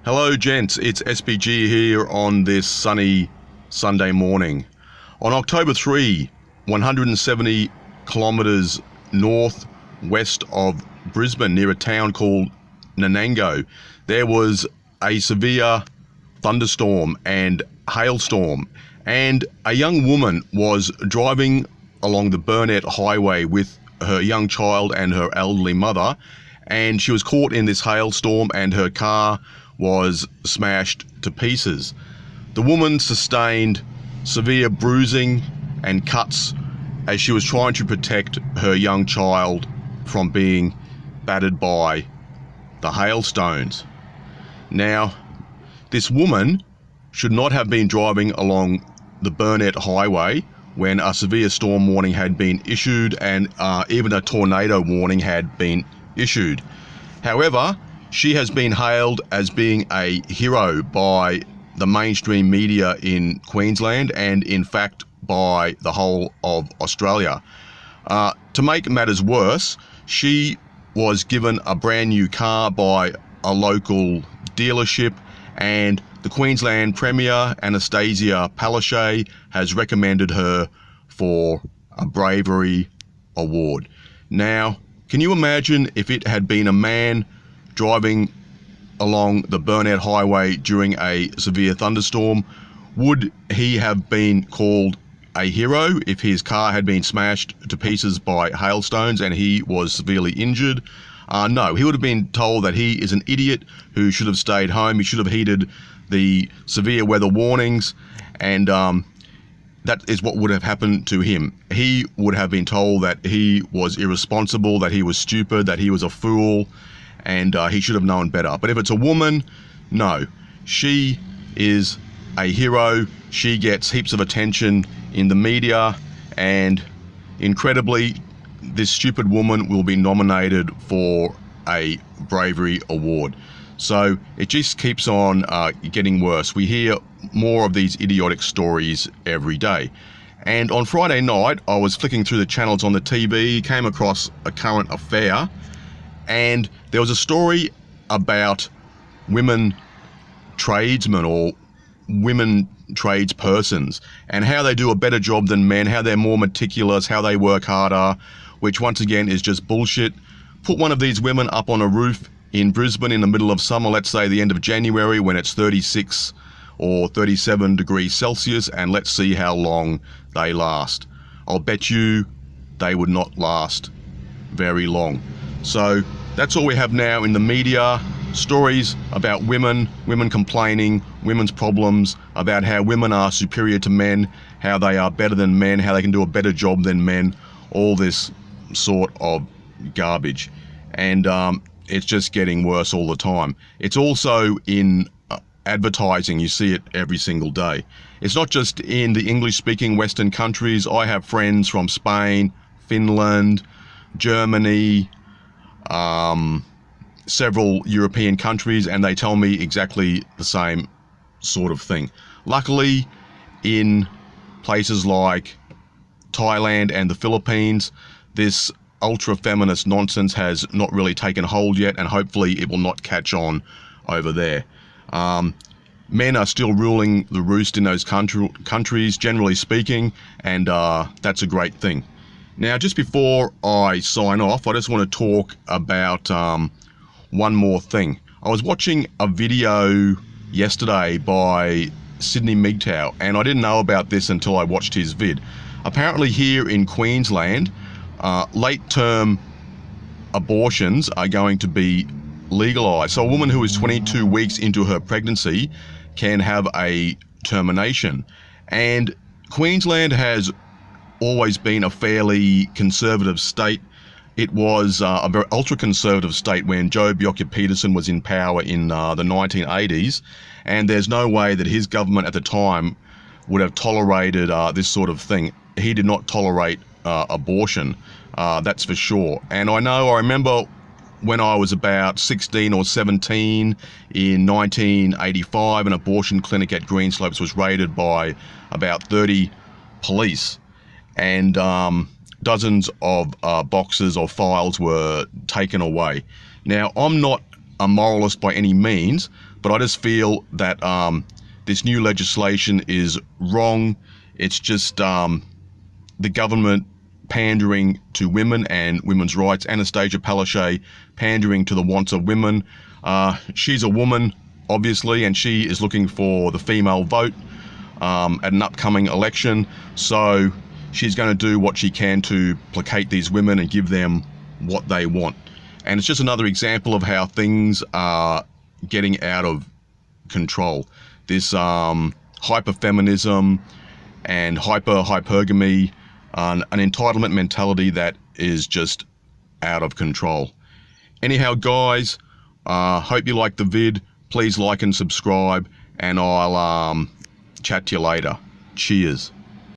Hello gents, it's SPG here on this sunny Sunday morning. On October 3, 170 kilometres northwest of Brisbane, near a town called Nanango, there was a severe thunderstorm and hailstorm, and a young woman was driving along the Burnett Highway with her young child and her elderly mother, and she was caught in this hailstorm and her car was smashed to pieces. The woman sustained severe bruising and cuts as she was trying to protect her young child from being battered by the hailstones. Now, this woman should not have been driving along the Burnett Highway when a severe storm warning had been issued and even a tornado warning had been issued. However, she has been hailed as being a hero by the mainstream media in Queensland and, in fact, by the whole of Australia. To make matters worse, she was given a brand new car by a local dealership, and the Queensland Premier, Anastasia Palaszczuk, has recommended her for a bravery award. Now, can you imagine if it had been a man driving along the Burnett Highway during a severe thunderstorm? Would he have been called a hero if his car had been smashed to pieces by hailstones and he was severely injured? No, he would have been told that he is an idiot who should have stayed home. He should have heeded the severe weather warnings, and that is what would have happened to him. He would have been told that he was irresponsible, that he was stupid, that he was a fool, and he should have known better. But if it's a woman, no. She is a hero. She gets heaps of attention in the media, and incredibly, this stupid woman will be nominated for a bravery award. So it just keeps on getting worse. We hear more of these idiotic stories every day. And on Friday night, I was flicking through the channels on the TV, came across a current affair, and there was a story about women tradesmen or women tradespersons and how they do a better job than men, how they're more meticulous, how they work harder, which once again is just bullshit. Put one of these women up on a roof in Brisbane in the middle of summer, let's say the end of January, when it's 36 or 37 degrees Celsius, and let's see how long they last. I'll bet you they would not last very long. So that's all we have now in the media. Stories about women complaining, women's problems, about how women are superior to men, how they are better than men, how they can do a better job than men, all this sort of garbage. And it's just getting worse all the time. It's also in advertising. You see it every single day. It's not just in the English-speaking Western countries. I have friends from Spain, Finland, Germany, several European countries, and they tell me exactly the same sort of thing. Luckily, in places like Thailand and the Philippines, this ultra-feminist nonsense has not really taken hold yet, and hopefully it will not catch on over there. Men are still ruling the roost in those countries, generally speaking, and that's a great thing. Now, just before I sign off, I just want to talk about one more thing. I was watching a video yesterday by Sydney MGTOW, and I didn't know about this until I watched his vid. Apparently here in Queensland, late-term abortions are going to be legalised. So a woman who is 22 weeks into her pregnancy can have a termination. And Queensland has always been a fairly conservative state. It was a very ultra-conservative state when Joe Bjelke-Petersen was in power in the 1980s, and there's no way that his government at the time would have tolerated this sort of thing. He did not tolerate abortion, that's for sure. And I remember when I was about 16 or 17 in 1985, an abortion clinic at Greenslopes was raided by about 30 police, and dozens of boxes or files were taken away. Now, I'm not a moralist by any means, But I just feel that this new legislation is wrong. It's just the government pandering to women and women's rights. Anastasia Palaszczuk pandering to the wants of women. She's a woman, obviously, and she is looking for the female vote at an upcoming election. So she's going to do what she can to placate these women and give them what they want. And it's just another example of how things are getting out of control. This hyper-feminism and hypergamy, an entitlement mentality that is just out of control. Anyhow, guys, hope you liked the vid. Please like and subscribe, and I'll chat to you later. Cheers.